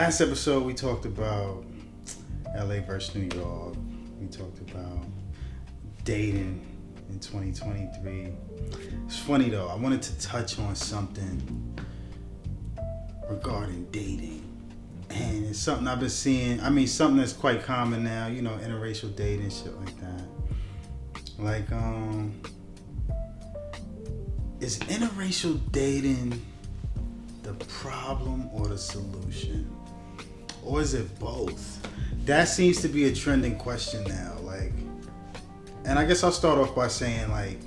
last episode we talked about LA versus New York. We talked about dating in 2023. It's funny though, I wanted to touch on something regarding dating. And it's something I've been seeing, something that's quite common now, interracial dating, shit like that. Like, is interracial dating the problem or the solution? Or is it both? That seems to be a trending question now. Like, and I guess I'll start off by saying, like,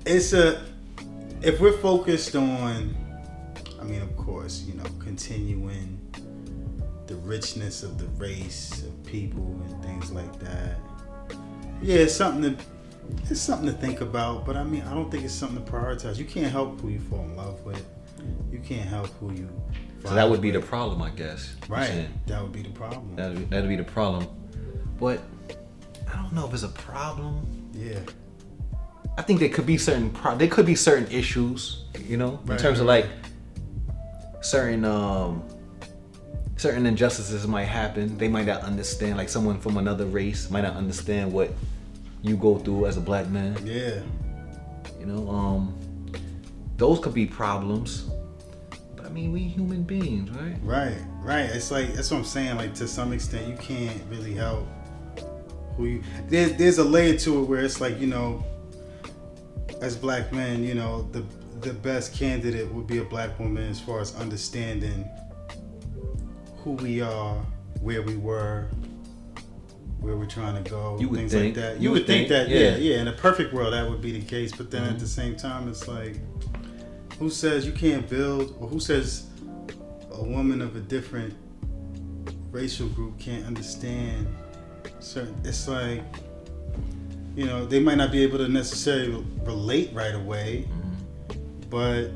if we're focused on, of course, continuing the richness of the race of people and things like that. Yeah, it's something to think about, but I don't think it's something to prioritize. You can't help who you fall in love with. You can't help who you. So that would be the problem, I guess. Right. That would be the problem. That'd be the problem. But I don't know if it's a problem. Yeah. I think there could be certain issues, in terms of like certain injustices might happen. They might not understand, like someone from another race might not understand what you go through as a black man. Yeah. Those could be problems. But we human beings, right? Right. It's like, that's what I'm saying. Like, to some extent, you can't really help who you. There's a layer to it where it's like, as black men, the best candidate would be a black woman as far as understanding who we are, where we were, where we're trying to go, things like that. You would think that, yeah. In a perfect world, that would be the case. But then at the same time, it's like, who says you can't build, or who says a woman of a different racial group can't understand certain? It's like, they might not be able to necessarily relate right away, but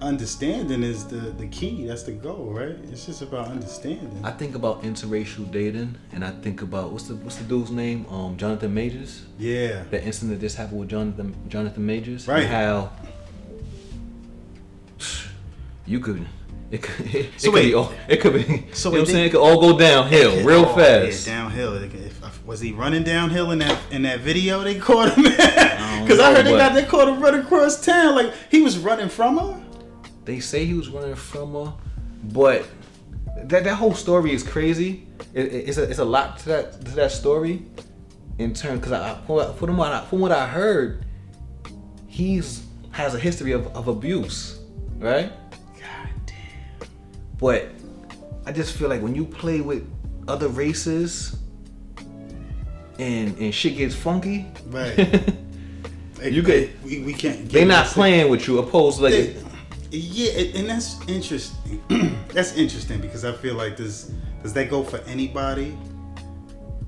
understanding is the key. That's the goal, right? It's just about understanding. I think about interracial dating, and I think about what's the dude's name? Jonathan Majors. Yeah. The incident that just happened with Jonathan Majors. Right. And how it could be. So it could all go downhill real fast. Yeah, downhill. Was he running downhill in that video they caught him? Because I heard they caught him running across town. Like, he was running from her. They say he was running from her, but that whole story is crazy. It's a lot to that story. In terms, because from what I heard, has a history of abuse, right? God damn. But I just feel like when you play with other races and shit gets funky, right? We can't. They're not playing with you, opposed to like. And that's interesting. That's interesting because I feel like does that go for anybody,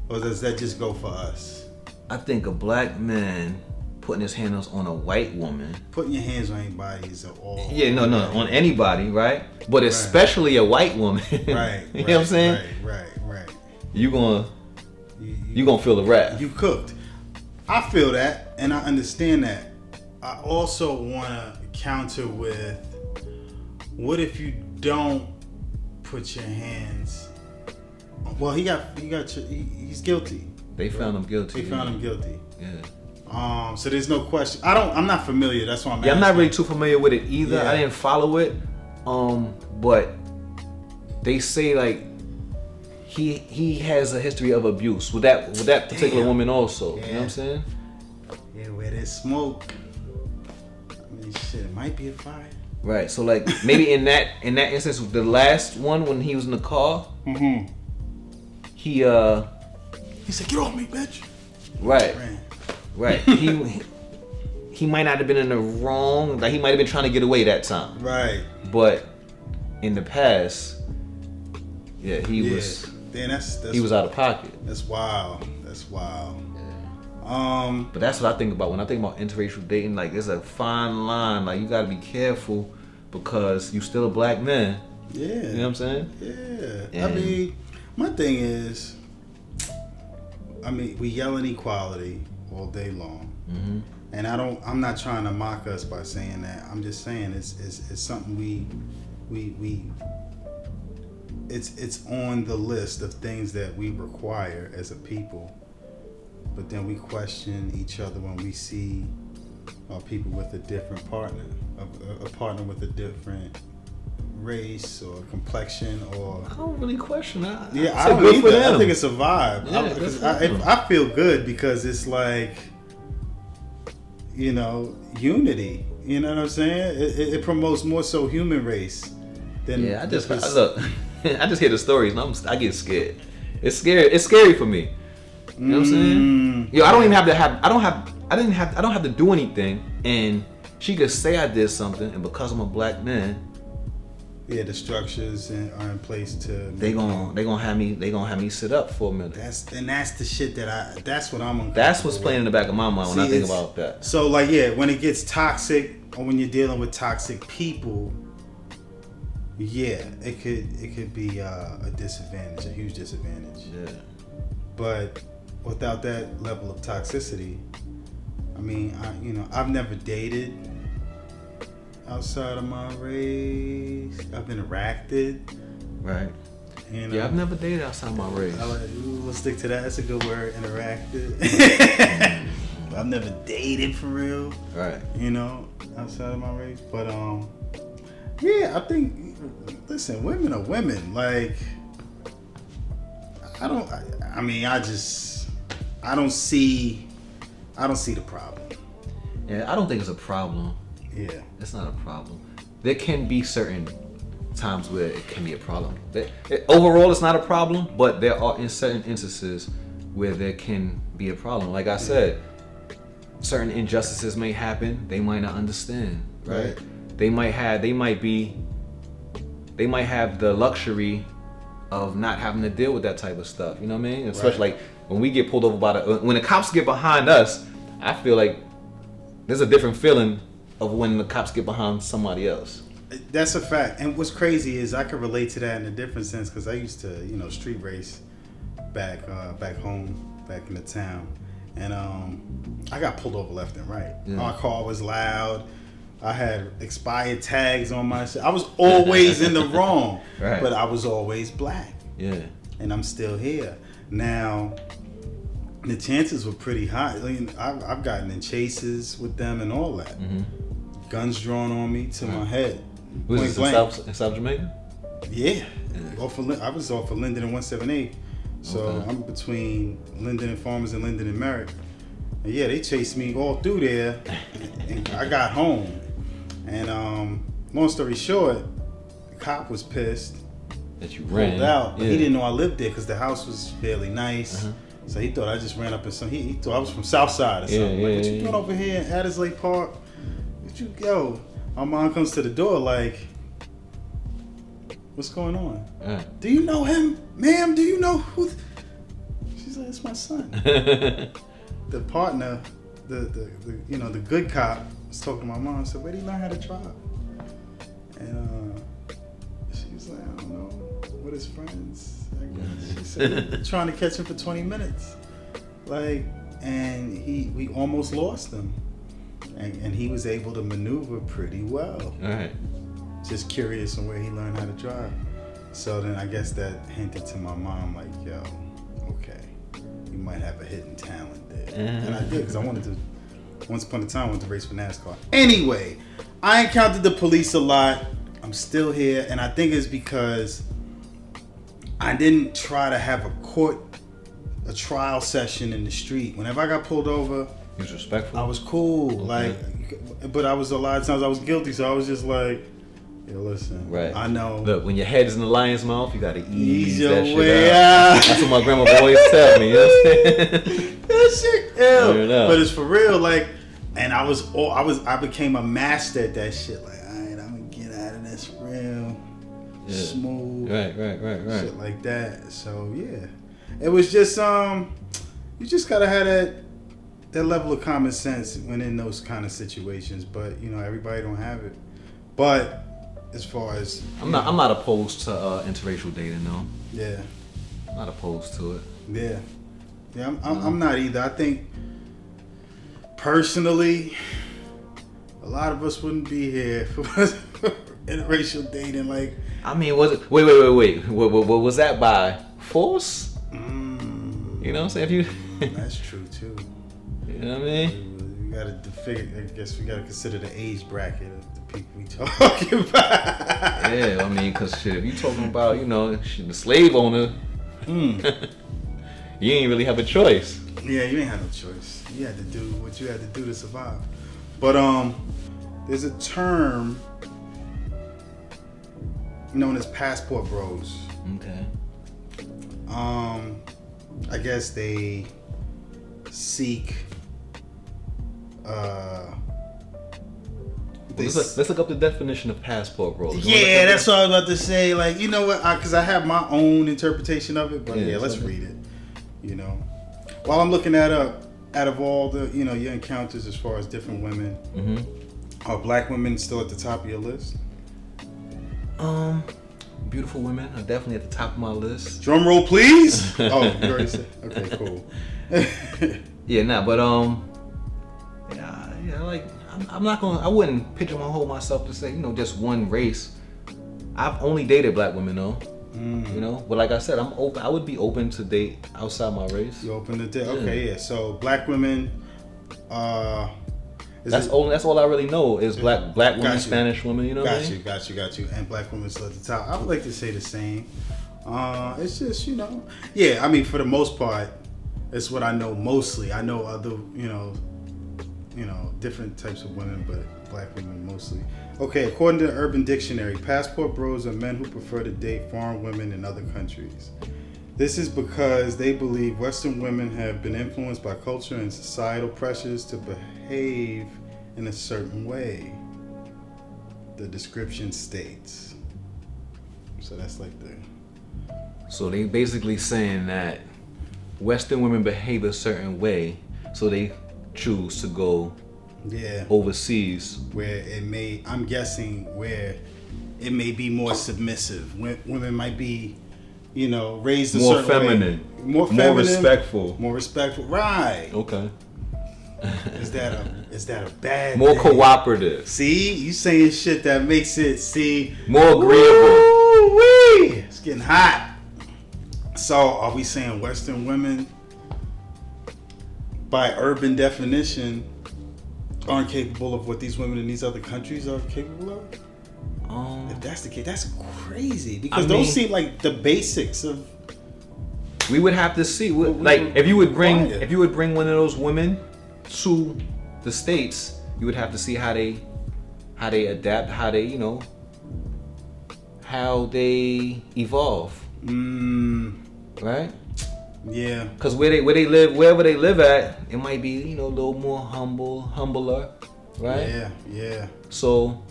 or does that just go for us? I think a black man putting his hands on a white woman. Putting your hands on anybody is all. Yeah, no, on anybody, right? But especially a white woman. Right. You know what I'm saying? Right. You gonna feel the wrath. You cooked. I feel that, and I understand that. I also want to counter with, what if you don't put your hands? Well, he's guilty. They found him guilty. Yeah. So there's no question. I'm not familiar. That's why I'm asking. I'm not really too familiar with it either. Yeah. I didn't follow it. But they say like he has a history of abuse with that particular woman also. Yeah. You know what I'm saying? Yeah, where there's smoke, shit, it might be a fire. Right. So like maybe in that instance, the last one when he was in the car, he said, "Get off me, bitch." Right. Right. He might not have been in the wrong. Like, he might have been trying to get away that time. Right. But in the past, he was. Then he was out of pocket. That's wild. Yeah. But that's what I think about when I think about interracial dating. Like, there's a fine line. Like, you gotta be careful because you still a black man. Yeah. You know what I'm saying? Yeah. And my thing is, we yell inequality all day long, and I'm not trying to mock us by saying that. I'm just saying it's something we it's on the list of things that we require as a people, but then we question each other when we see people with a different partner, a partner with a different race or complexion or. I don't really question that. Yeah, I don't either. I think it's a vibe. Yeah, I feel good because it's like, unity. You know what I'm saying? It promotes more so human race than. Yeah, I just hear the stories and I get scared. It's scary. It's scary for me. You know what I'm saying? Yo, I don't even have to have. I don't have to do anything, and she could say I did something, and because I'm a black man. Yeah, the structures are in place to. They gonna have me sit up for a minute. That's the shit that's what I'm. That's what's playing in the back of my mind when I think about that. So when it gets toxic or when you're dealing with toxic people, yeah, it could be a disadvantage, a huge disadvantage. Yeah. But without that level of toxicity, I mean, I've never dated outside of my race. I've interacted. Right. Yeah, I've never dated outside my race. We'll stick to that. That's a good word, interacted. I've never dated for real. Right. Outside of my race. But yeah, I think listen, women are women. Like I don't see the problem. Yeah, I don't think it's a problem. Yeah. It's not a problem. There can be certain times where it can be a problem. Overall, it's not a problem, but there are in certain instances where there can be a problem. Like I said, certain injustices may happen. They might not understand, right? They might have the luxury of not having to deal with that type of stuff. You know what I mean? Especially like when we get pulled over when the cops get behind us, I feel like there's a different feeling of when the cops get behind somebody else. That's a fact. And what's crazy is I can relate to that in a different sense because I used to, street race back home, back in the town. And I got pulled over left and right. Yeah. My car was loud. I had expired tags on my shit. I was always in the wrong, right. But I was always black. Yeah. And I'm still here. Now, the chances were pretty high. I mean, I've gotten in chases with them and all that. Mm-hmm. Guns drawn on me to my head. Was this in South Jamaica? Yeah. I was off of Linden and 178. So I'm between Linden and Farmers and Linden and Merritt. And yeah, they chased me all through there. And I got home. And long story short, the cop was pissed. That you ran out. Yeah. He didn't know I lived there because the house was fairly nice. Uh-huh. So he thought I just ran up in some. He thought I was from Southside or something. What you doing over here in Addersley Park? My mom comes to the door like, what's going on? Do you know him? Ma'am, do you know who? She's like, it's my son. The partner, the good cop was talking to my mom and said, where do you learn how to drive? And she was like, I don't know, with his friends, I guess. She said, trying to catch him for 20 minutes. And we almost lost him. And he was able to maneuver pretty well. All right. Just curious on where he learned how to drive. So then I guess that hinted to my mom, like, yo, okay, you might have a hidden talent there. Mm-hmm. And I did, because once upon a time, I wanted to race for NASCAR. Anyway, I encountered the police a lot. I'm still here, and I think it's because I didn't try to have a trial session in the street. Whenever I got pulled over, he was respectful. I was cool, okay. But I was a lot of times I was guilty, so I was just like, yo, listen, right. I know. Look, when your head is in the lion's mouth, you gotta ease your that shit way out. That's what my grandma would always tell me. You know what I'm saying? That shit, ill. But it's for real, like, and I became a master at that shit. Like, all right, I'm gonna get out of this real smooth, right, shit like that. So yeah, it was just you just gotta have that level of common sense when in those kind of situations. But everybody don't have it. But as far as I'm not opposed to interracial dating though. Yeah. I'm not opposed to it. Yeah. Yeah, I'm not either. I think personally, a lot of us wouldn't be here interracial dating. Like, I mean, was it? Wait. What was that by force? You know what I'm saying? If you, that's true too. you know what I mean? We gotta figure. I guess we gotta consider the age bracket of the people we talking about. Yeah, I mean, cause shit, if you talking about, you know, the slave owner, you ain't really have a choice. Yeah, you ain't have no choice. You had to do what you had to do to survive. But there's a term known as passport bros. Okay. I guess they seek. Let's look up the definition of passport bros. Yeah, that's what I was about to say. Like, you know what? Because I have my own interpretation of it. But yeah, let's read it. You know, while I'm looking that up, out of all the, you know, your encounters as far as different women, are black women still at the top of your list? Beautiful women are definitely at the top of my list. Drum roll, please. Oh, you already said. Okay, cool. Yeah, but yeah, like I'm not gonna. I wouldn't pigeonhole myself to say, you know, just one race. I've only dated black women though. You know, but like I said, I'm open. I would be open to date outside my race. You open to date? Okay, yeah. So black women. That's all I really know is black women, Spanish women. You know what I mean? Got you. And black women still at the top. I would like to say the same. It's just, you know, yeah. I mean, for the most part, it's what I know mostly. I know other, you know, different types of women, but black women mostly. Okay, according to the Urban Dictionary, passport bros are men who prefer to date foreign women in other countries. This is because they believe Western women have been influenced by culture and societal pressures to behave in a certain way. The description states. So that's like the... So they basically saying that Western women behave a certain way, so they choose to go overseas. Where it may, I'm guessing, where it may be more submissive. Women might be, you know, raised a more certain feminine. way. More feminine. More respectful. Right. Okay. Is that a bad more thing? Cooperative. See, you saying shit that makes it more agreeable. Woo-wee. It's getting hot. So, are we saying Western women, by urban definition, aren't capable of what these women in these other countries are capable of? If that's the case, that's crazy, because those seem like the basics of. We would have to see, if you would bring one of those women to the States, you would have to see how they adapt, how they, you know, how they evolve. Right? Yeah. Because wherever they live at, it might be, you know, a little more humbler, right? Yeah. So,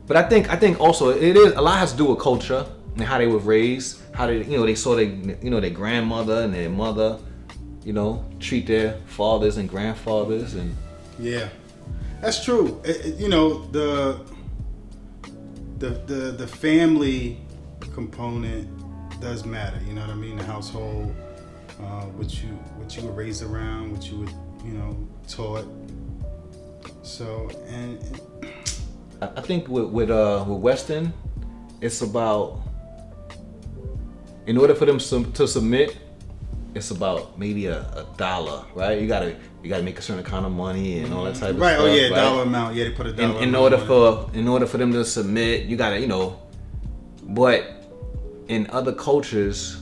but I think also it is a lot has to do with culture and how they were raised, how they, you know, they saw their grandmother and their mother, you know, treat their fathers and grandfathers, and yeah, that's true. You know, the family component does matter. You know what I mean? The household, what you were raised around, what you were, you know, taught. So, and I think with Western, it's about, in order for them to submit, it's about maybe $1, right? You gotta make a certain kind of money and all that type of stuff. Oh yeah, right? dollar amount. Yeah, they put a dollar. In order for them to submit, you gotta, you know. But in other cultures,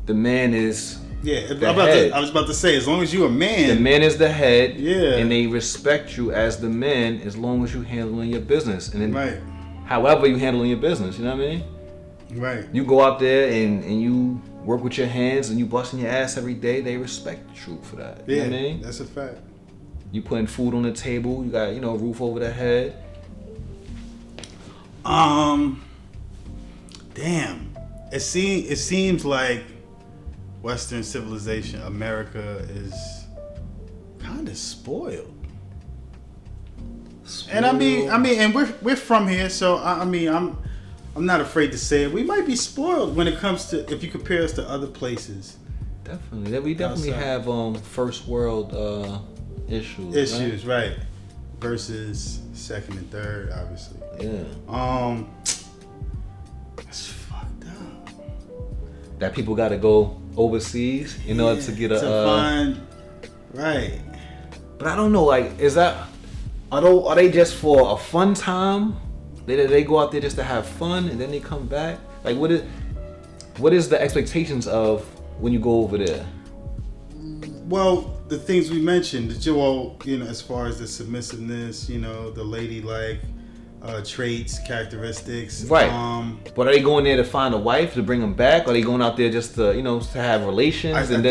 the man is I was about to say, as long as you a man, the man is the head. Yeah, and they respect you as the man as long as you handling your business, and then however you handling your business. You know what I mean? Right. You go out there and you work with your hands and you busting your ass every day. They respect you for that. You know what I mean? That's a fact. You putting food on the table. You got, you know, a roof over the head. Damn. It seems like Western civilization, America, is kind of spoiled. And I mean, and we're from here, so I mean, I'm not afraid to say it. We might be spoiled when it comes to, if you compare us to other places. Definitely, we definitely have first world issues. Issues, right? versus second and third, obviously. Yeah. That's fucked up. That people got to go overseas in order to get a. Find, right. But I don't know. Like, is that? Are they just for a fun time? They go out there just to have fun and then they come back. Like, what is the expectations of when you go over there? Well, the things we mentioned, as far as the submissiveness, the ladylike traits, characteristics. Right. But are they going there to find a wife to bring them back? Or are they going out there just to, to have relations? I think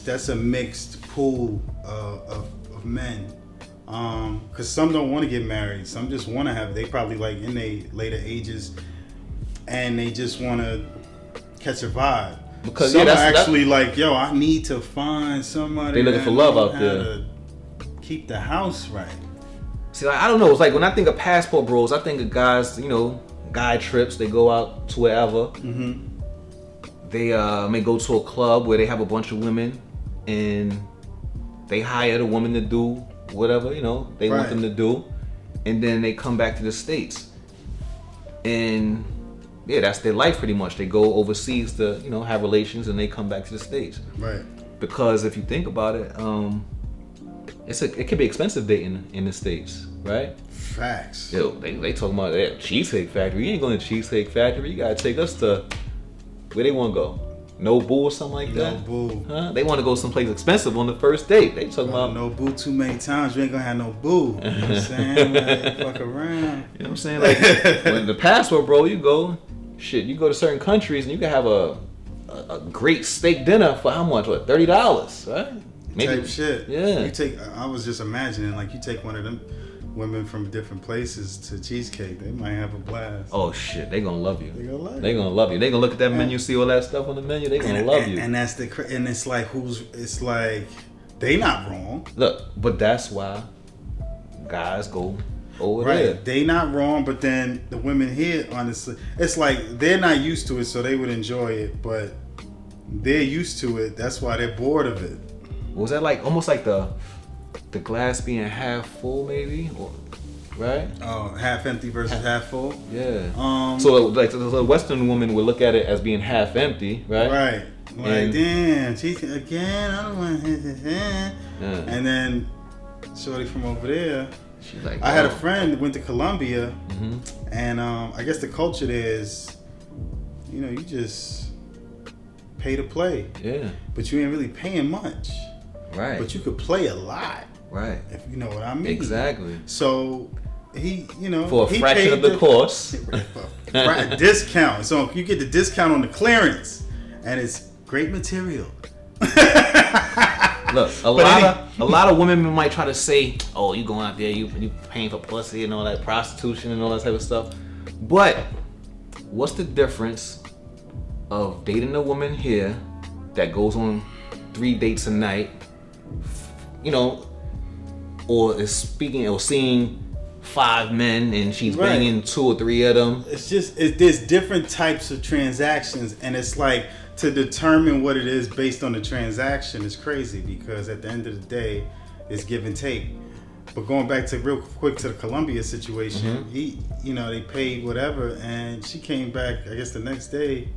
that's a mixed pool of men. Because some don't want to get married. Some just want to have. They probably like in their later ages, and they just want to catch a vibe. Because some are actually like, yo, I need to find somebody. They looking for love out there. To keep the house right. See, like, I don't know. It's like when I think of passport bros, I think of guys, guy trips. They go out to wherever. Mm-hmm. They may go to a club where they have a bunch of women, and they hire the woman to do whatever they want them to do, and then they come back to the States, and that's their life pretty much. They go overseas to have relations, and they come back to the States. Right. Because if you think about it, it could be expensive dating in the States, right? Facts. Yo, they talking about that Cheesecake Factory. You ain't going to Cheesecake Factory. You gotta take us to where they want to go. Nobu or something like that. Nobu. Huh? They want to go someplace expensive on the first date. They talking about Nobu too many times. You ain't gonna have no boo. You know what I'm saying? Like, fuck around. You know what I'm saying? Like when the passport, bro, you go to certain countries and you can have a great steak dinner for how much? What, $30, right? Maybe type shit. Yeah. I was just imagining, like, you take one of them women from different places to Cheesecake, they might have a blast. Oh shit, they gonna love you. They gonna love you. They gonna love you. They gonna look at that menu, see all that stuff on the menu. They gonna love you. And that's and it's like it's like they not wrong. Look, but that's why guys go over there. They not wrong, but then the women here, honestly, it's like they're not used to it, so they would enjoy it, but they're used to it. That's why they're bored of it. Was that like almost like the glass being half full, maybe, or right? Oh, half empty versus half full. Yeah. So like the Western woman would look at it as being half empty, right? Right. Like, damn, she's again. I don't want to. Yeah. And then, shorty from over there. She's like, I had a friend that went to Colombia, and I guess the culture there is, you just pay to play. Yeah. But you ain't really paying much. Right. But you could play a lot. Right. If you know what I mean. Exactly. So he, for a fraction of the cost. Discount. So you get the discount on the clearance, and it's great material. Look, a lot of women might try to say, "Oh, you going out there, you paying for pussy and all that prostitution and all that type of stuff." But what's the difference of dating a woman here that goes on 3 dates a night, or is speaking or seeing 5 men and she's banging 2 or 3 of them? It's just there's different types of transactions, and it's like to determine what it is based on the transaction is crazy, because at the end of the day, it's give and take. But going back to real quick to the Colombia situation, they paid whatever, and she came back, I guess the next day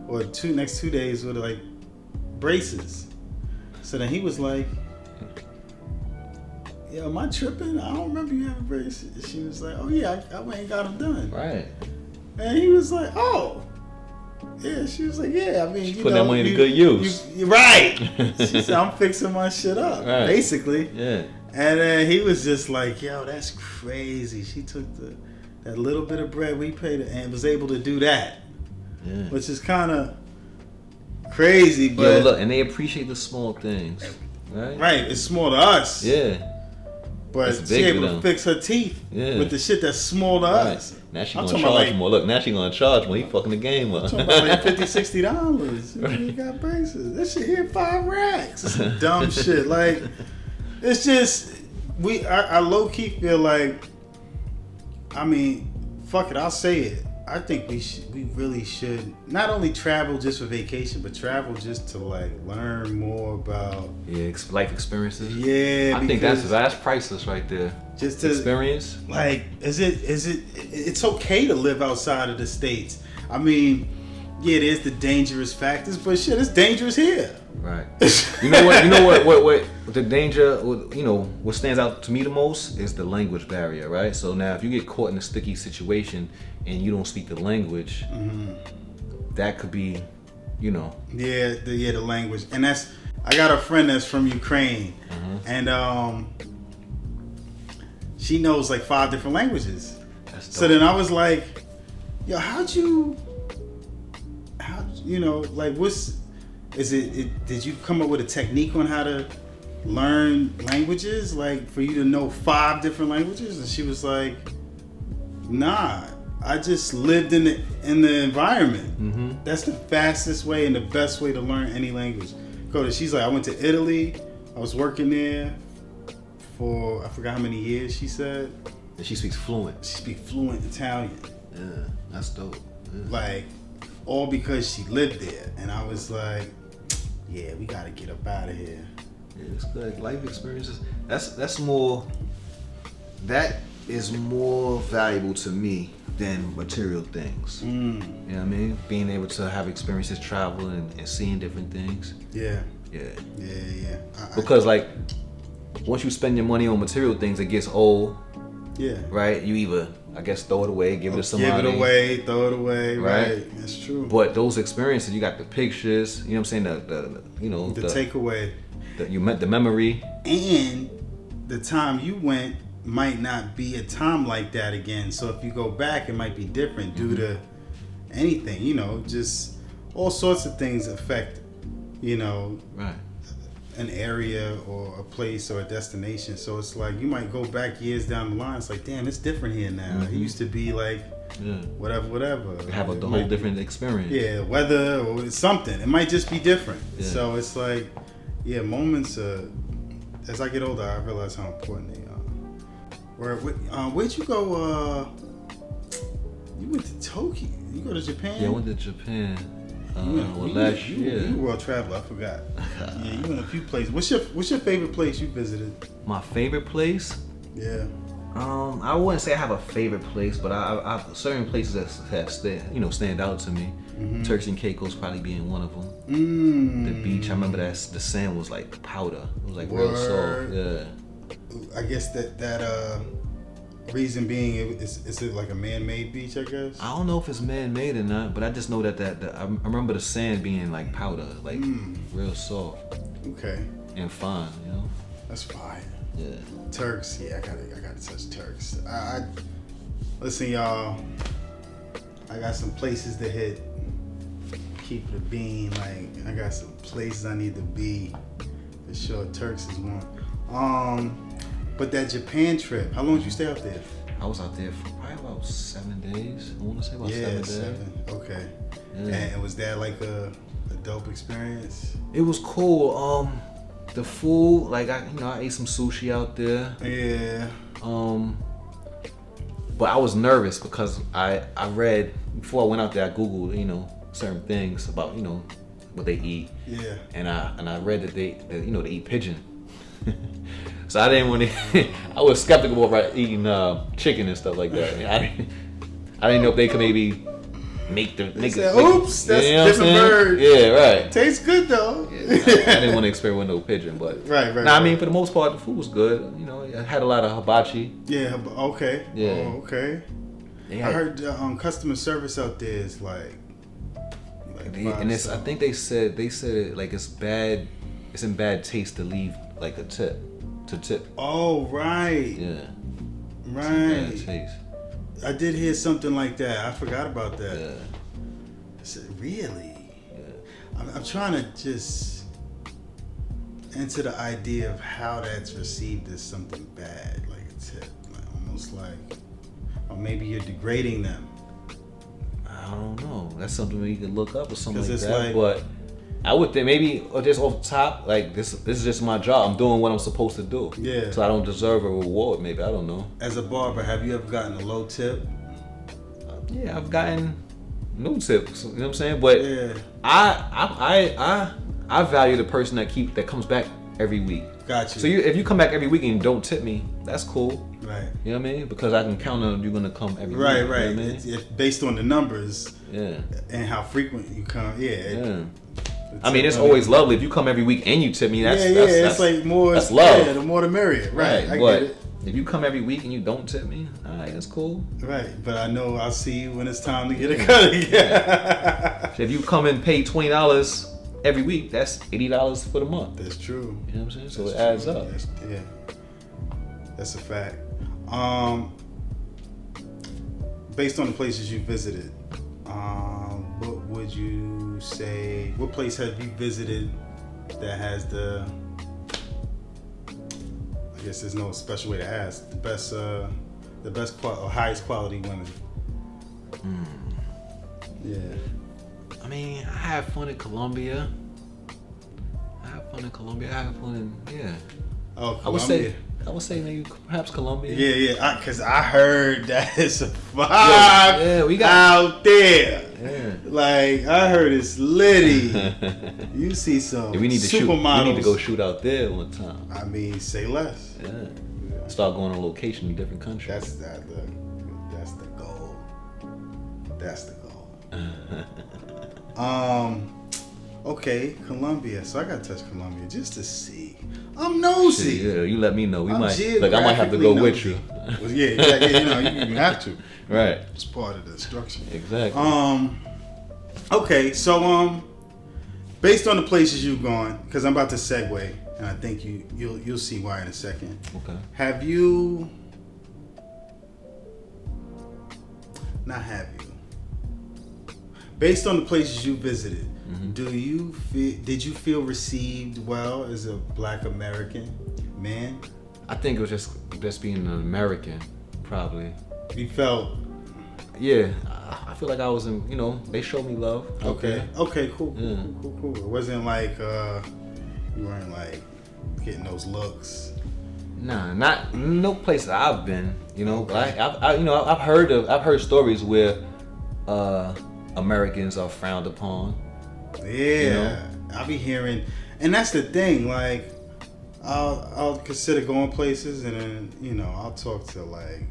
or next 2 days with like braces. So then he was like, "Yo, am I tripping? I don't remember you having braces." She was like, "Oh yeah, I went and got them done." Right. And he was like, "Oh." Yeah, she was like, "Yeah, I mean, you put that money to good use." Right. She said, "I'm fixing my shit up," basically. Yeah. And then he was just like, "Yo, that's crazy." She took that little bit of bread we paid and was able to do that, which is kind of crazy. But look, and they appreciate the small things, right? Right, it's small to us. Yeah. But she able to fix her teeth with the shit that's small to us. Now she gonna charge more. Look, now she gonna charge more. He fucking the game up. I'm talking about like $50, $60. You got braces. This shit here $5. It's some dumb shit. Like, it's just I low key feel like, I mean, fuck it, I'll say it. I think we really should not only travel just for vacation, but travel just to like learn more about life experiences. Yeah, I think that's priceless right there. Just to experience. Like, it's okay to live outside of the States. I mean, yeah, there's the dangerous factors, but shit, it's dangerous here. Right. You know what the danger, what stands out to me the most is the language barrier, right? So now if you get caught in a sticky situation and you don't speak the language, that could be, Yeah, the language. And I got a friend that's from Ukraine, and she knows like 5 different languages. So then I was like, yo, did you come up with a technique on how to learn languages, like for you to know 5 different languages? And she was like, nah, I just lived in the environment. That's the fastest way and the best way to learn any language. She's like, I went to Italy, I was working there for, I forgot how many years she said. And she speaks fluent. She speaks fluent Italian. Yeah, that's dope. Yeah. Like, all because she lived there. And I was like, yeah, we gotta get up out of here. Yeah, it's good. Life experiences. That is more valuable to me than material things. You know what I mean? Being able to have experiences, travel and seeing different things. Yeah. Yeah. Because like once you spend your money on material things, it gets old. Yeah. Right? You either, I guess, throw it away, give it to somebody. Give it away, throw it away. Right. That's true. But those experiences, you got the pictures. You know what I'm saying? The takeaway. The memory. And the time you went might not be a time like that again. So if you go back, it might be different due to anything. Just all sorts of things affect, right, an area or a place or a destination. So it's like you might go back years down the line. It's like, damn, it's different here now. It used to be like whatever. Have a whole different experience. Yeah, weather or something. It might just be different. Yeah. So it's like, moments. As I get older, I realize how important they are. Where'd you go? You went to Tokyo. You go to Japan? Yeah, I went to Japan. Last year. You were a world traveler. I forgot. Yeah, you went a few places. What's your favorite place you visited? My favorite place? Yeah. I wouldn't say I have a favorite place, but I certain places that stand out to me. Turks and Caicos probably being one of them. The beach, I remember the sand was like powder. It was like real soft. Yeah. I guess that reason being, is it like a man-made beach? I guess. I don't know if it's man-made or not, but I just know that I remember the sand being like powder, like real soft. Okay. And fine, That's fine. Yeah. Turks, I gotta touch Turks. I listen, y'all. I got some places to hit. Keep it a bean. Like I got some places I need to be. For sure, Turks is one. But that Japan trip, how long did you stay out there? I was out there for probably about 7 days. I want to say about 7 days. 7. Okay. Yeah. And was that like a dope experience? It was cool. The food, like I ate some sushi out there. Yeah. But I was nervous because I read before I went out there. I googled certain things about what they eat. Yeah. And I read that they eat pigeon. So I didn't want to. I was skeptical about eating chicken and stuff like that. I didn't know if they could maybe make oops, that's a different bird. Yeah, right. Tastes good though. Yeah, I didn't want to experiment with no pigeon, but right. I mean, for the most part, the food was good. I had a lot of hibachi. Yeah. Okay. Yeah. Oh, okay. I heard customer service out there is like and I think they said it like it's bad. It's in bad taste to leave like a tip. To tip. Oh, right. Yeah. Right. It's bad taste. I did hear something like that. I forgot about that. Yeah. I said, really? Yeah. I'm trying to just enter the idea of how that's received as something bad, like a tip, like almost like, or maybe you're degrading them. I don't know. That's something we could look up or something like that. Like, but I would think maybe just off the top, like this is just my job. I'm doing what I'm supposed to do. Yeah. So I don't deserve a reward. Maybe I don't know. As a barber, have you ever gotten a low tip? Yeah, I've gotten new tips. You know what I'm saying? But Yeah. I value the person that comes back every week. Got you. So if you come back every week and you don't tip me, that's cool. Right. You know what I mean? Because I can count on you're gonna come every Right, week. right. You know what I mean? It's based on the numbers Yeah. and how frequent you come. Yeah. Yeah. I mean, it's always lovely if you come every week and you tip me. That's it's like more. That's love. Yeah, the more the merrier. Right. I but get it. if you come every week and you don't tip me, all right, that's cool. Right, but I know I'll see you when it's time to get a cut again. Yeah. So if you come and pay $20 every week, that's $80 for the month. That's true. You know what I'm saying? So That's it adds true. up. That's a fact. Based on the places you visited, what would you say? What place have you visited that has the? I guess there's no special way to ask. The best or highest quality women. Yeah. I mean, I have fun in Colombia. I have fun in yeah. Oh, Colombia. I would say maybe perhaps Colombia. Yeah. Because I heard that it's a vibe Yeah, we got out there. Yeah. Like I heard it's litty. You see some we need to shoot. supermodels. We need to go shoot out there one time. I mean, say less. Yeah. Start going on location in different countries. That's the goal. That's the goal. Okay, Colombia. So I gotta touch Colombia just to see. I'm nosy. Yeah, you let me know. I I'm might have to go geographically with you. Well, yeah, you know, you even have to. Right. It's part of the instruction. Exactly. Okay, so based on the places you've gone, because I'm about to segue, and I think you'll see why in a second. Okay. Have you? Not have you? Based on the places you visited, did you feel received well as a Black American man? I think it was just being an American, probably. You felt Yeah, I feel like I was in. They showed me love. okay. Okay, cool. Yeah. Cool. It wasn't like you weren't like getting those looks. Nah, not no place that I've been. Okay. But I've heard stories where Americans are frowned upon. Yeah, I'll be hearing, and that's the thing. Like, I'll consider going places, and then I'll talk to like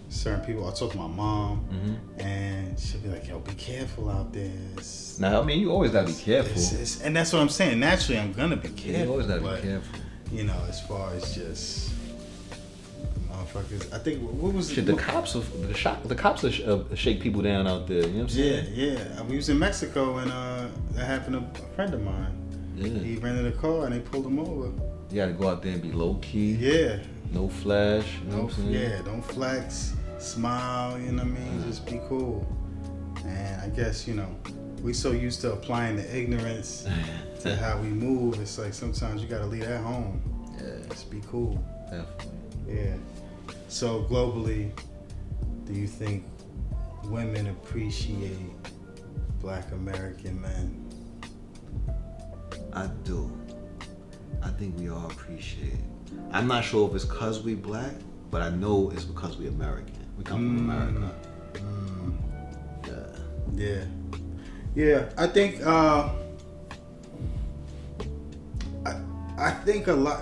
certain people. I'll talk to my mom, and she'll be like, "Yo, be careful out there." Now, I mean, you always gotta be careful. And that's what I'm saying. Naturally, I'm gonna be careful. You always gotta but, be careful. As far as just motherfuckers, I think what was Shit, the cops will shake people down out there. You know what I'm saying? Yeah. We was in Mexico, and that happened to a friend of mine. Yeah. He rented a car, and they pulled him over. You gotta go out there and be low key. Yeah. No flash. You know No, what I'm saying? yeah, don't flex, smile, you know what I mean? Just be cool. And I guess, we so used to applying the ignorance to how we move. It's like sometimes you gotta leave at home. Yeah. Just be cool. Definitely. Yeah. So globally, do you think women appreciate Black American men? I do. I think we all appreciate it. I'm not sure if it's because we Black, but I know it's because we American. We come from America. Yeah. Yeah. I think I think a lot.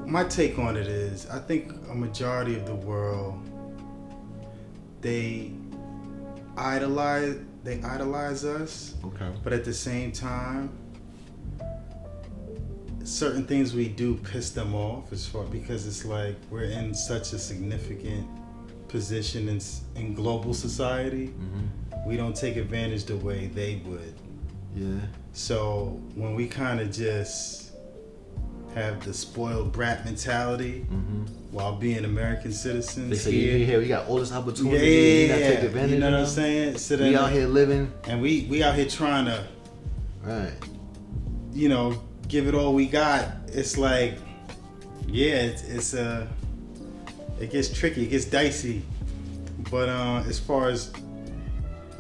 My take on it is, I think a majority of the world, they idolize us. Okay. But at the same time, certain things we do piss them off because it's like we're in such a significant position in global society. We don't take advantage the way they would. Yeah. So when we kind of just have the spoiled brat mentality while being American citizens, They say, yeah, we got all this opportunity. yeah, We gotta take advantage you know of what I'm them. saying? So We out here living. and we out here trying to, Right. give it all we got. It's like, yeah, it gets tricky, it gets dicey. But as far as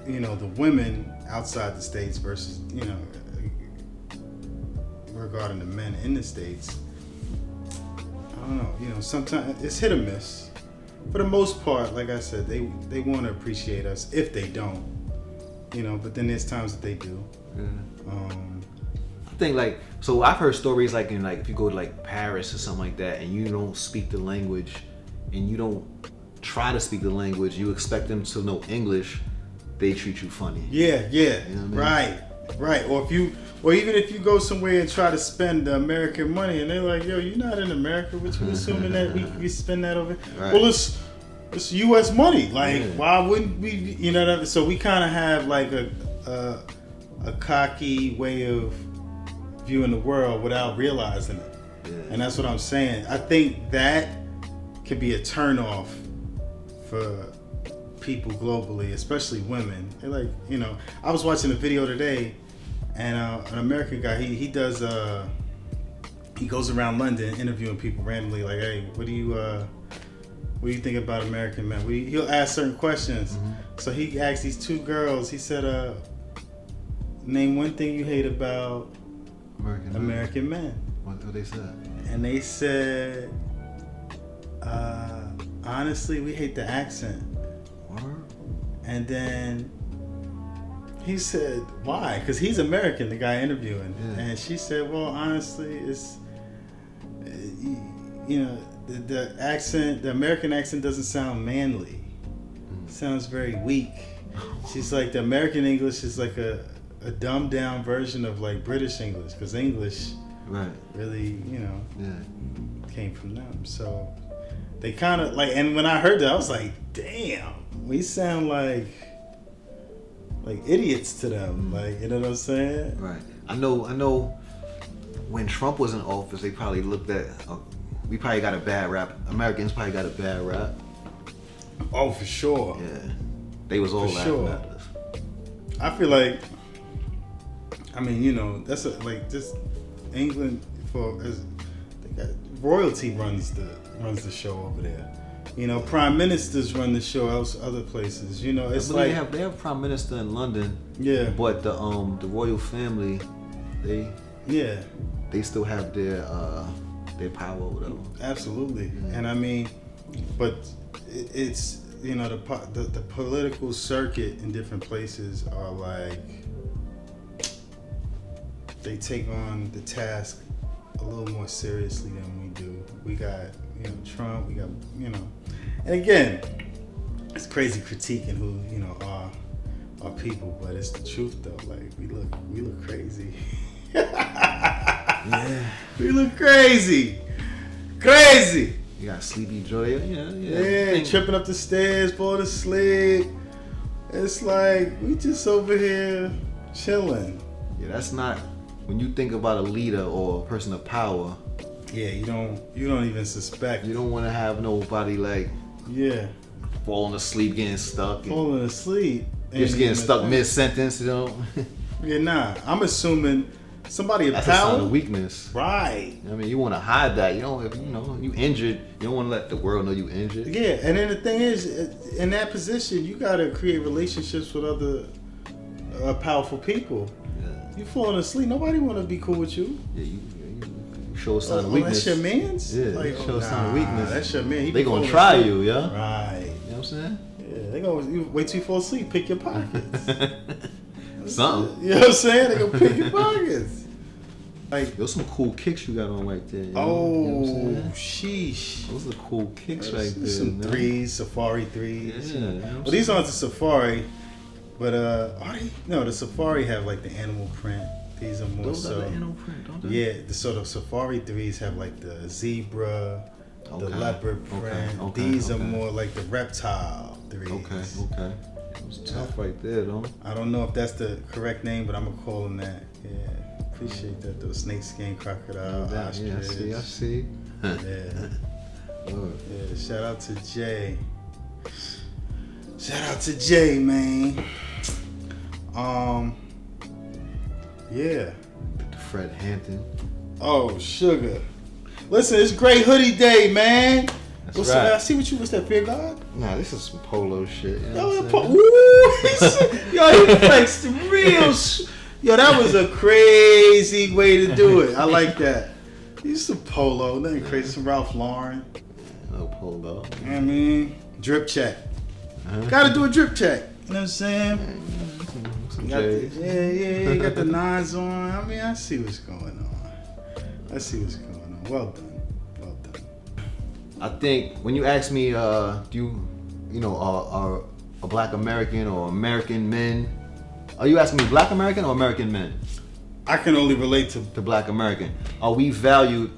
the women outside the States versus regarding the men in the States, I don't know. Sometimes it's hit or miss. for the most part, like I said, they want to appreciate us. If they don't, but then there's times that they do. Yeah. I think like, so I've heard stories like in like if you go to like Paris or something like that, and you don't speak the language, and you don't try to speak the language, you expect them to know English, they treat you funny. Yeah, You know what I mean? right. Or even if you go somewhere and try to spend the American money, and they're like, "Yo, you're not in America. What you assuming that we spend that over?" Right. Well, it's U.S. money. Like, Yeah. why wouldn't we? You know what I mean? So we kind of have like a cocky way of viewing the world without realizing it. Yeah. And that's what I'm saying. I think that could be a turnoff for people globally, especially women. They're like, I was watching a video today, and an American guy, he does, he goes around London interviewing people randomly, like, hey, what do you think about American men? He'll ask certain questions. Mm-hmm. So he asked these two girls, he said, name one thing you hate about American men. What they said? And they said, honestly, we hate the accent. Word? And then he said, why? Because he's American, the guy interviewing. Yeah. And she said, well, honestly, it's, the accent, the American accent doesn't sound manly. It sounds very weak. She's like, the American English is like a dumbed down version of like British English, because English Right. really, Yeah. came from them. So they kind of like, and when I heard that, I was like, damn, we sound like idiots to them. Like, you know what I'm saying? Right. I know. When Trump was in office, they probably looked at. We probably got a bad rap. Americans probably got a bad rap. Oh, for sure. Yeah. They was all For laughing sure. at us. I feel like, I mean, that's just England they got royalty runs the show over there. Prime ministers run the show other places. It's But like they have prime minister in London. Yeah. But the royal family, they still have their power or whatever. Absolutely. Yeah. And I mean, but it's the political circuit in different places are like, they take on the task a little more seriously than we do. We got Trump, we got and again, it's crazy critiquing who are people, but it's the truth though. Like, we look crazy. Yeah. We look crazy. You got Sleepy Joy. Yeah, tripping up the stairs, falling asleep. It's like, we just over here chilling. Yeah, that's not, when you think about a leader or a person of power. Yeah, you don't even suspect. You don't want to have nobody like falling asleep, getting stuck, and falling asleep. just getting stuck mid sentence. Yeah, nah. I'm assuming somebody of That's power. a sign of weakness. Right. I mean, you want to hide that. If you injured, you don't want to let the world know you injured. Yeah, and then the thing is, in that position, you got to create relationships with other powerful people. Yeah. You falling asleep, nobody want to be cool with you. Yeah, you show a sign of weakness. That's your man's? Yeah, show a sign of weakness. That's your man. They gonna try asleep. you, yeah. Right. You know what I'm saying? Yeah, they gonna wait till you fall asleep, pick your pockets. Something. You know what I'm saying? They gonna pick your pockets. Like, There's some cool kicks you got on right there. You know oh, what I'm saying? sheesh. Those are cool kicks right there. Some man. threes, Safari threes. Yeah. You know what I'm Well, these saying? aren't the Safari, but are they? No, the Safari have like the animal print. These are more Those so. are the animal print, don't they? Yeah, the sort of Safari threes have like the zebra, the Okay. leopard print. Okay. These are Okay. more like the reptile threes. Okay. It was tough right there, though. I don't know if that's the correct name, but I'm gonna call them that. Yeah, appreciate that. Those snakeskin crocodile, ostrich. I see. Yeah. Lord. Yeah, shout out to Jay. Shout out to Jay, man. Yeah. Fred Hampton. Oh, sugar. Listen, it's Great Hoodie Day, man. That's What's right. I see what you was that, Fear God? Nah, this is some polo shit. You know Yo, what I'm saying? yo, he flexed the real. Yo, that was a crazy way to do it. I like that. He's some polo, nothing crazy. Some Ralph Lauren. little polo. I mean, drip check. Gotta do a drip check. You know what I'm saying? Some Got the, J's. yeah, you got the nines on. I mean, I see what's going on. Well done. I think when you ask me, do you know, are a black American or American men? Are you asking me black American or American men? I can only relate to The black American. Are we valued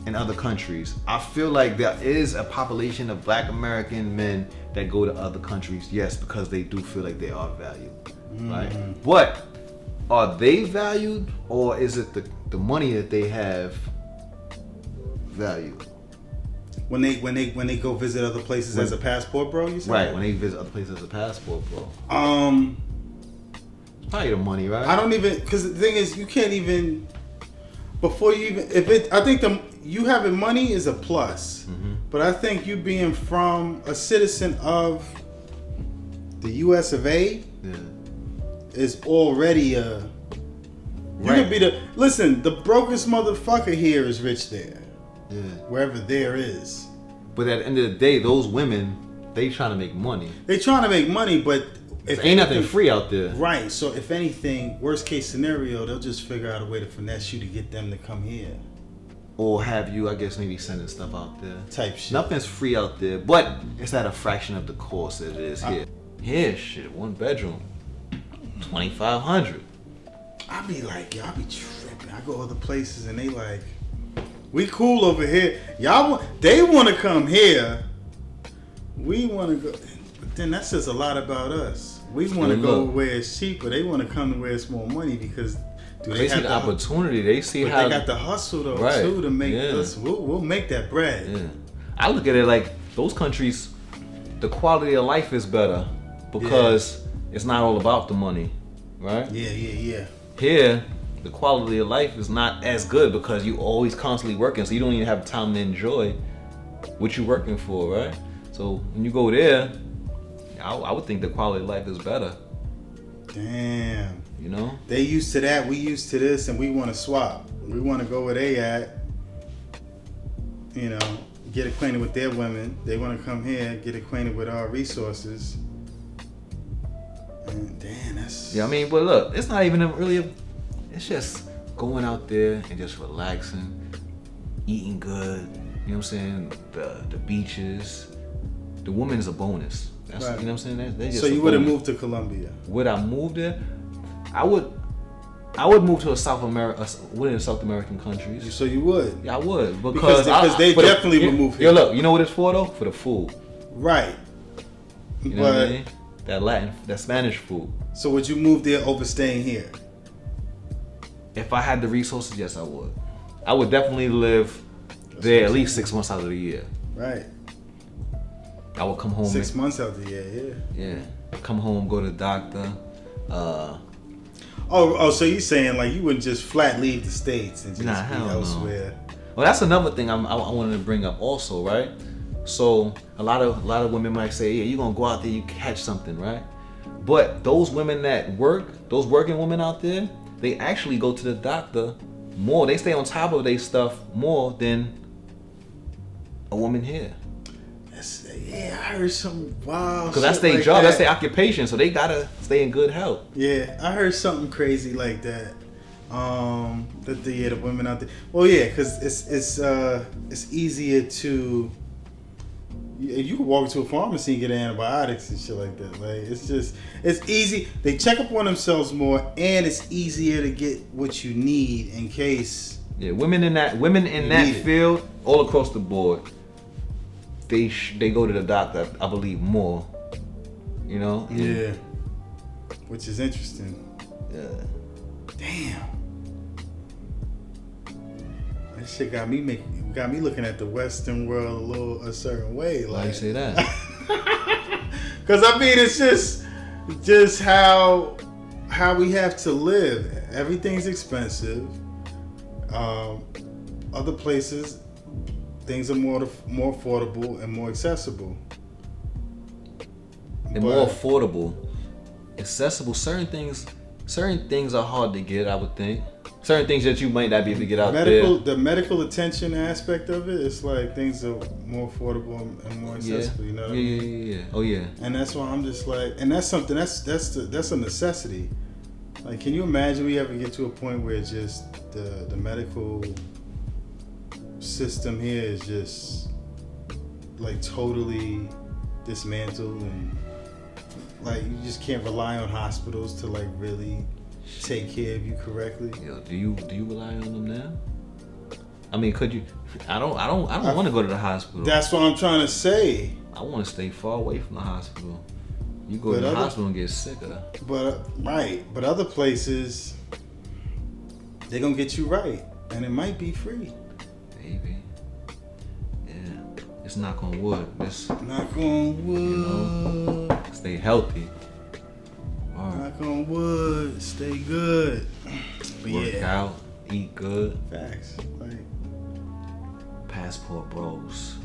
in other countries? I feel like there is a population of black American men that go to other countries, yes, because they do feel like they are valued, right? But are they valued, or is it the money that they have valued? when they go visit other places as a passport, bro. You said Right, when they visit other places as a passport, bro. Probably the money, right? I don't even, because the thing is, you can't even, before you even, I think you having money is a plus, but I think you being from a citizen of the U.S. of A. Yeah. is already a. You Right. could be the brokest motherfucker here is rich there, Yeah. wherever there is. But at the end of the day, those women, they trying to make money. They trying to make money, but if Ain't nothing anything- free out there. Right. So if anything, worst case scenario, they'll just figure out a way to finesse you to get them to come here. Or have you, I guess, maybe sending stuff out there. Type shit. Nothing's free out there, but it's at a fraction of the cost that it is here. Here, shit, 1 bedroom, 2,500. I be like, y'all be tripping. I go other places and they like, we cool over here. They want to come here. We want to go. But then that says a lot about us. We want to go where it's cheaper. They want to come to where it's more money because They see the opportunity. They see but how they got the hustle though Right. too to make Yeah. us. We'll make that bread. Yeah. I look at it like those countries, the quality of life is better because it's not all about the money, right? Yeah. Here, the quality of life is not as good because you always constantly working, so you don't even have time to enjoy what you're working for, right? So when you go there, I would think the quality of life is better, Damn. you know? They used to that, we used to this, and we want to swap. We want to go where they at. You know, get acquainted with their women. They want to come here, get acquainted with our resources. And damn, that's. Yeah, I mean, but look, it's not even it's just going out there and just relaxing, eating good, you know what I'm saying? The beaches. The woman is a bonus. That's, Right. You know what I'm saying? They just So a you would have bonus. moved to Colombia. Would I move there? I would move to one of the South American countries. So you would. Yeah, I would Because they for the- definitely would move Yo, here. look, you know what it's for though? For the food. Right. You know what I mean? That Spanish food. So would you move there over staying here? If I had the resources, yes, I would. I would definitely live there at least 6 months out of the year. Right. I would come home. 6 months out the year, yeah. Yeah. Come home, go to the doctor. Oh, so you saying like you wouldn't just flat leave the States and just Nah, be hell no. elsewhere? Well, that's another thing I wanted to bring up also, right? So a lot of women might say, yeah, you're gonna go out there, you catch something, right? But those women that work, those working women out there, they actually go to the doctor more. They stay on top of their stuff more than a woman here. Yeah, I heard some wild. Because that's shit their like job, that. that's their occupation, so they gotta stay in good health. Yeah, I heard something crazy like that. That the women out there. Well, yeah, because it's easier to. You can walk into a pharmacy and get antibiotics and shit like that. Like it's easy. They check up on themselves more, and it's easier to get what you need in case. Yeah, women in that need it. field, all across the board, they go to the doctor, I believe, more. You know? Yeah. Which is interesting. Yeah. Damn. That shit got me looking at the Western world a certain way. Why Like, you say that? Cause I mean, it's just how we have to live. Everything's expensive. Other places, things are more affordable and more accessible. They're more affordable, accessible. Certain things are hard to get, I would think. certain things that you might not be able to get out The medical attention aspect of it, it's like things are more affordable and more accessible. Yeah. You know what I mean? Yeah. Oh yeah. And that's why I'm just like, and that's something that's a necessity. Like, can you imagine we ever get to a point where it's just the medical system here is just like totally dismantled, and like you just can't rely on hospitals to like really take care of you correctly. Yo, do you rely on them now? I mean, could you? I don't want to go to the hospital. That's what I'm trying to say. I want to stay far away from the hospital. You go to the hospital and get sicker. But other places, they're gonna get you right, and it might be free. Maybe. Yeah. It's knock on wood. It's knock on wood. You know, stay healthy. Knock on wood. Stay good. Work out. Eat good. Facts. Like passport bros.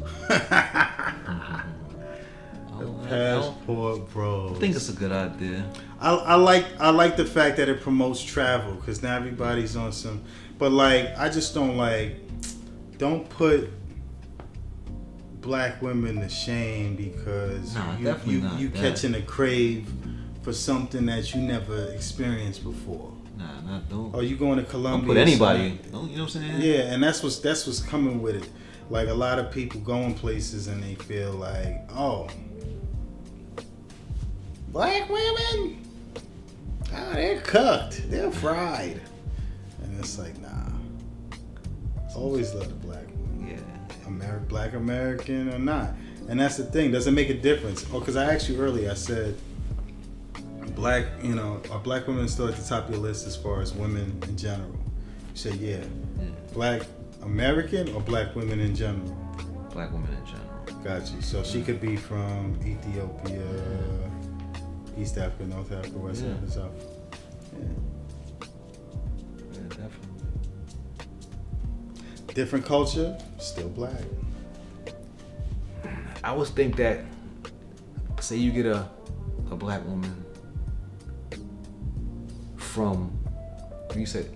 Passport bros. I think it's a good idea. I like the fact that it promotes travel, because now everybody's on some. But like, I just don't put black women to shame because you catching a crave for something that you never experienced before. Nah, not don't. Or you going to Colombia? Don't put anybody. You know what I'm saying? Yeah, and that's what's coming with it. Like, a lot of people going places and they feel like, oh, black women, they're cooked, they're fried, and it's like, nah. Always love the black woman. Yeah. Black American or not, and that's the thing. Doesn't make a difference. Oh, because I asked you earlier. I said, are black women still at the top of your list as far as women in general? You said, yeah. Black American or black women in general? Black women in general. Got you. So she could be from Ethiopia, East Africa, North Africa, West Africa, South. Yeah, definitely. Different culture, still black. I always think that, say you get a black woman from, you said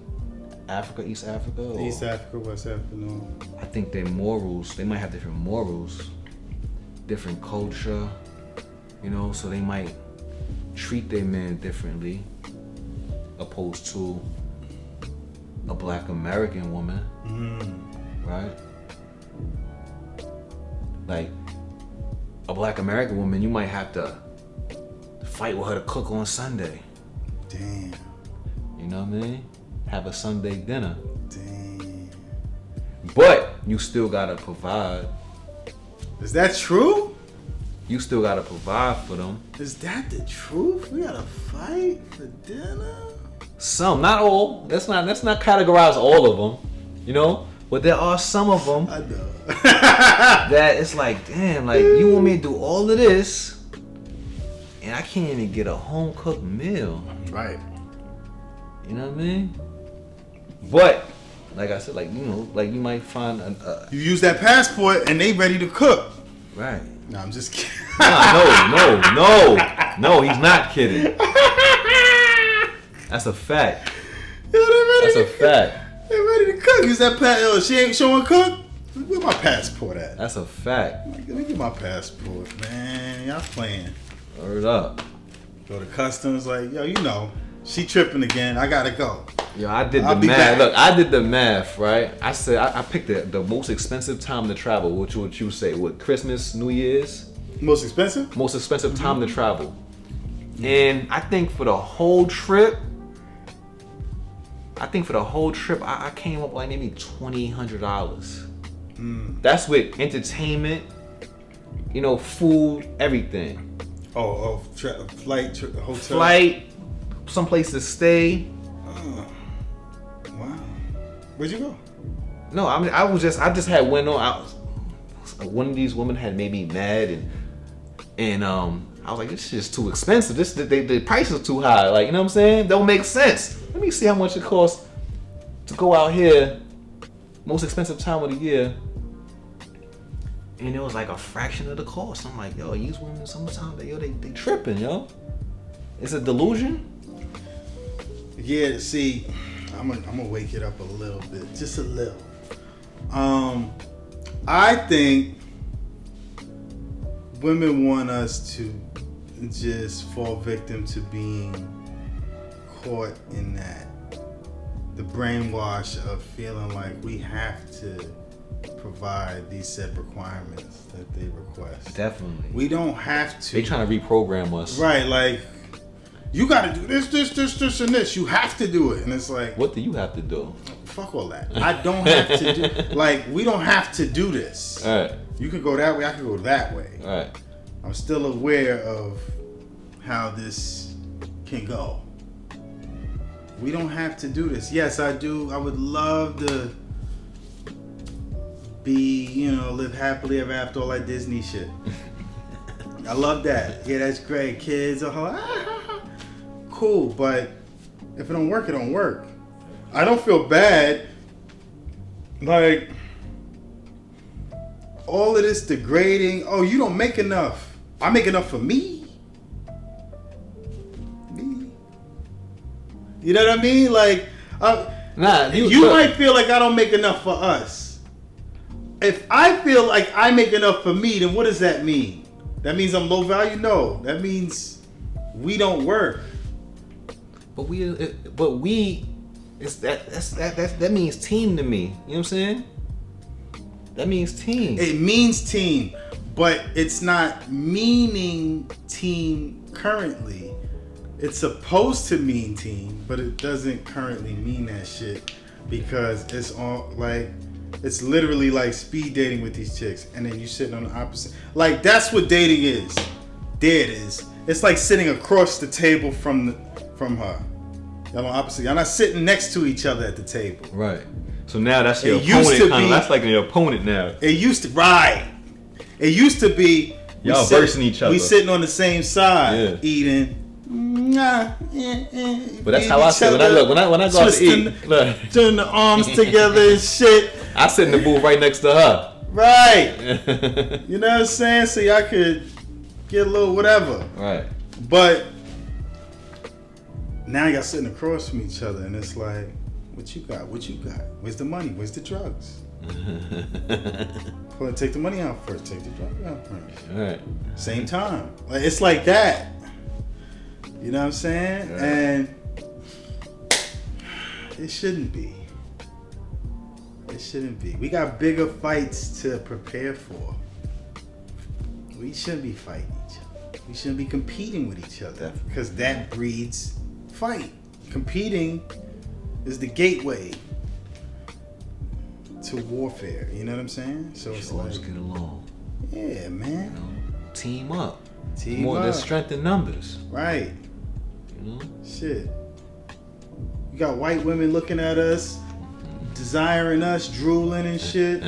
Africa, East Africa? Or? East Africa, West Africa, no. I think their morals, they might have different morals, different culture, so they might treat their men differently opposed to a black American woman, right? Like, a black American woman, you might have to fight with her to cook on Sunday. Damn. You know what I mean? Have a Sunday dinner. Damn. But you still gotta provide. Is that true? You still gotta provide for them. Is that the truth? We gotta fight for dinner? Some, not all. Let's not categorize all of them, But there are some of them. I know. that it's like, damn, like you want me to do all of this, and I can't even get a home cooked meal. Right. You know what I mean? But like I said, like you might find you use that passport and they ready to cook. Right. No, I'm just kidding. No, he's not kidding. That's a fact. That's a fact. They're ready to cook. Use that passport. She ain't showing cook. Where my passport at? That's a fact. Let me get my passport, man. Y'all playing. Word up. Go to customs, like, yo, she tripping again. I gotta go. Yo, I did the math. Back. Look, I did the math, right? I said I picked the most expensive time to travel. What you say? What, Christmas, New Year's? Most expensive? Most expensive time to travel. And I think for the whole trip, I came up like maybe $2,800. That's with entertainment, food, everything. Flight, hotel. Flight, someplace to stay. Wow. Where'd you go? No, I mean I just had went on. One of these women had made me mad, and I was like, this shit's too expensive. The price is too high. Like, you know what I'm saying? Don't make sense. Let me see how much it costs to go out here. Most expensive time of the year. And it was like a fraction of the cost. I'm like, yo, these women sometimes they tripping, yo. It's a delusion. Yeah, see, gonna wake it up a little bit, just a little. I think women want us to just fall victim to being caught in that, the brainwash of feeling like we have to provide these set requirements that they request. Definitely. We don't have to. They trying to reprogram us. Right, like, you gotta do this, and this. You have to do it. And it's like, What do you have to do? fuck all that. I don't have to do, like, we don't have to do this. All right. You can go that way, I can go that way. All right. I'm still aware of how this can go. We don't have to do this. Yes, I do. I would love to be, live happily ever after, all that Disney shit. I love that. Yeah, that's great. Kids, cool. But if it don't work, it don't work. I don't feel bad. Like, all of this degrading. Oh, you don't make enough. I make enough for me. Me. You know what I mean? Like, you might feel like I don't make enough for us. If I feel like I make enough for me, then what does that mean? That means I'm low value? No. That means we don't work. But that means team to me. You know what I'm saying? That means team. It means team, but it's not meaning team currently. It's supposed to mean team, but it doesn't currently mean that shit because it's all like, it's literally like speed dating with these chicks, and then you sitting on the opposite. Like, that's what dating is. There it is. It's like sitting across the table from her. Y'all on opposite. Y'all not sitting next to each other at the table. Right. So now that's your opponent. That's like your opponent now. It used to, right. It used to be y'all versing each other. We sitting on the same side, eating. But that's how I sit. When I go out to eat, turn the arms together and shit. I sit in the booth right next to her. Right. You know what I'm saying? So y'all could get a little whatever. Right. But now y'all sitting across from each other, and it's like, what you got? What you got? Where's the money? Where's the drugs? Well, take the money out first. Take the drugs out first. All right. Same time. Like, it's like that. You know what I'm saying? Right. And it shouldn't be. It shouldn't be. We got bigger fights to prepare for. We shouldn't be fighting each other. We shouldn't be competing with each other because that breeds fight. Competing is the gateway to warfare. You know what I'm saying? So it's like, get along. Yeah, man. Team up. Team up. There's strength in numbers. Right. You know? Shit. You got white women looking at us, desiring us, drooling and shit.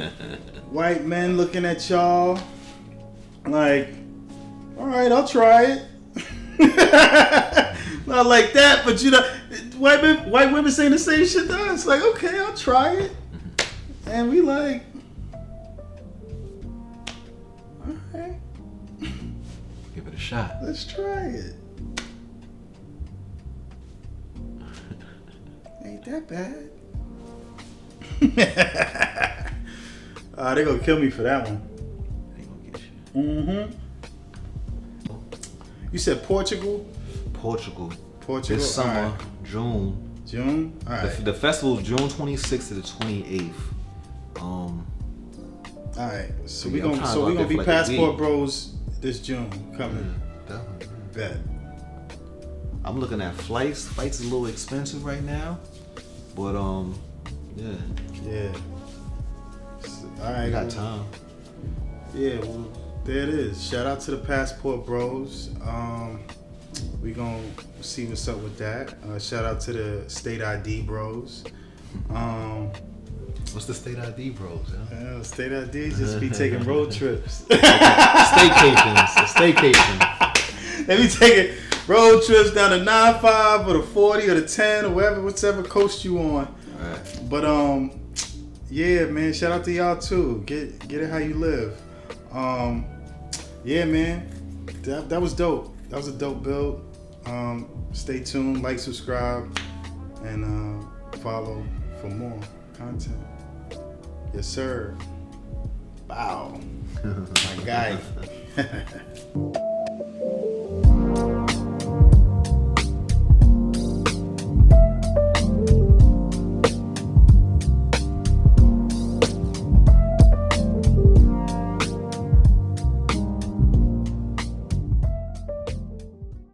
White men looking at y'all like, all right, I'll try it. Not like that, but white women saying the same shit to us. Like, okay, I'll try it. And we like, all right. Give it a shot. Let's try it. Ain't that bad. They're gonna kill me for that one. They gonna get you. You said Portugal? Portugal. All This summer, right. June. All right. The festival is June 26th to the 28th. All right. So Yeah, we're gonna be like Passport Bros this June coming. Definitely. Bet. I'm looking at flights. Flights is a little expensive right now, but yeah. Yeah. All right. We got time. Yeah. Well, there it is. Shout out to the Passport Bros. We gonna see what's up with that. Shout out to the State ID Bros. What's the State ID Bros? Yeah? State ID just be taking road trips. Staycation. They be taking road trips down the 9-5 or the 40 or the 10 or whichever coast you on. Right. But yeah, man. Shout out to y'all too. Get it how you live. Yeah, man. That was dope. That was a dope build. Stay tuned, like, subscribe, and follow for more content. Yes, sir. Wow. My guy.